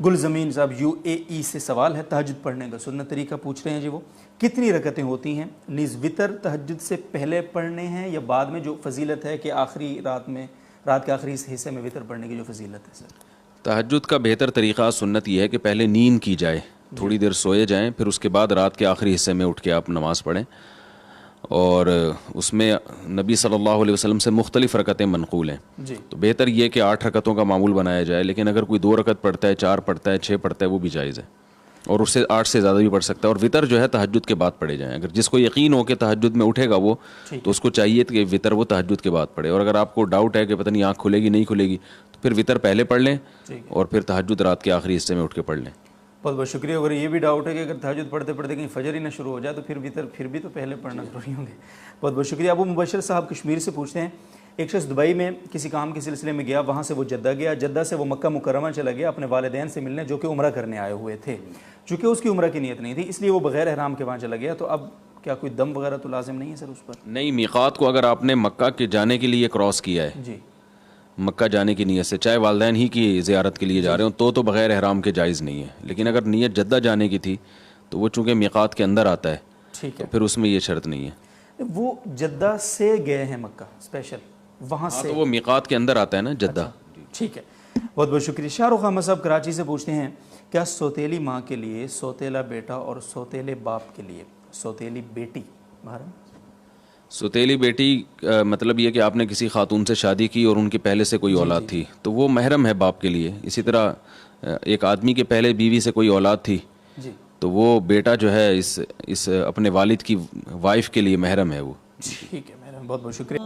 گلزمین صاحب UAE سے سوال ہے تہجد پڑھنے کا سنت طریقہ پوچھ رہے ہیں جی، وہ کتنی رکعتیں ہوتی ہیں؟ نیز وطر تہجد سے پہلے پڑھنے ہیں یا بعد میں؟ جو فضیلت ہے کہ آخری رات کے آخری حصے میں وطر پڑھنے کی جو فضیلت ہے سر۔ تہجد کا بہتر طریقہ سنت یہ ہے کہ پہلے نیند کی جائے، تھوڑی دیر سوئے جائیں، پھر اس کے بعد رات کے آخری حصے میں اٹھ کے آپ نماز پڑھیں، اور اس میں نبی صلی اللہ علیہ وسلم سے مختلف رکعتیں منقول ہیں جی، تو بہتر یہ کہ 8 رکعتوں کا معمول بنایا جائے، لیکن اگر کوئی 2 رکعت پڑھتا ہے، 4 پڑھتا ہے، 6 پڑھتا ہے، وہ بھی جائز ہے، اور اس سے 8 سے زیادہ بھی پڑھ سکتا ہے، اور وطر جو ہے تہجد کے بعد پڑھے جائیں۔ اگر جس کو یقین ہو کہ تہجد میں اٹھے گا وہ، تو اس کو چاہیے کہ وطر وہ تہجد کے بعد پڑھے، اور اگر آپ کو ڈاؤٹ ہے کہ پتہ نہیں آنکھ کھلے گی نہیں کھلے گی تو پھر وطر پہلے پڑھ لیں اور پھر تہجد رات کے آخری حصے میں اٹھ کے پڑھ لیں۔ بہت بہت شکریہ۔ اگر یہ بھی ڈاؤٹ ہے کہ اگر تہجد پڑھتے پڑھتے کہیں فجر ہی نہ شروع ہو جائے تو پھر وطر پھر بھی تو پہلے پڑھنا ضروری ہوں گے۔ بہت بہت شکریہ۔ ابو مبشر صاحب کشمیر سے پوچھتے ہیں، ایک شخص دبئی میں کسی کام کے سلسلے میں گیا، وہاں سے وہ جدہ گیا، جدہ سے وہ مکہ مکرمہ چلا گیا اپنے والدین سے ملنے جو کہ عمرہ کرنے آئے ہوئے تھے۔ چونکہ اس کی عمرہ کی نیت نہیں تھی اس لیے وہ بغیر احرام کے وہاں چلا گیا، تو اب کیا کوئی دم وغیرہ تو لازم نہیں ہے سر اس پر؟ نہیں، میقات کو اگر آپ نے مکہ کے جانے کے لیے کراس کیا ہے، جی، مکہ جانے کی نیت سے، چاہے والدین ہی کی زیارت کے لیے جا رہے ہوں تو بغیر احرام کے جائز نہیں ہے، لیکن اگر نیت جدہ جانے کی تھی تو وہ چونکہ میقات کے اندر آتا ہے، ٹھیک ہے، پھر اس میں یہ شرط نہیں ہے۔ وہ جدہ سے گئے ہیں مکہ اسپیشل وہاں سے، تو وہ میقات کے اندر آتا ہے نا جدہ۔ ٹھیک ہے، بہت بہت شکریہ۔ شاہ رخ احمد صاحب کراچی سے پوچھتے ہیں، کیا سوتیلی ماں کے لیے سوتیلا بیٹا اور سوتیلے باپ کے لیے سوتیلی بیٹی محرم؟ سوتیلی بیٹی مطلب یہ کہ آپ نے کسی خاتون سے شادی کی اور ان کے پہلے سے کوئی اولاد تھی تو وہ محرم ہے باپ کے لیے۔ اسی طرح ایک آدمی کے پہلے بیوی سے کوئی اولاد تھی جی، تو وہ بیٹا جو ہے اس اپنے والد کی وائف کے لیے محرم ہے وہ۔ ٹھیک ہے محرم، بہت بہت شکریہ۔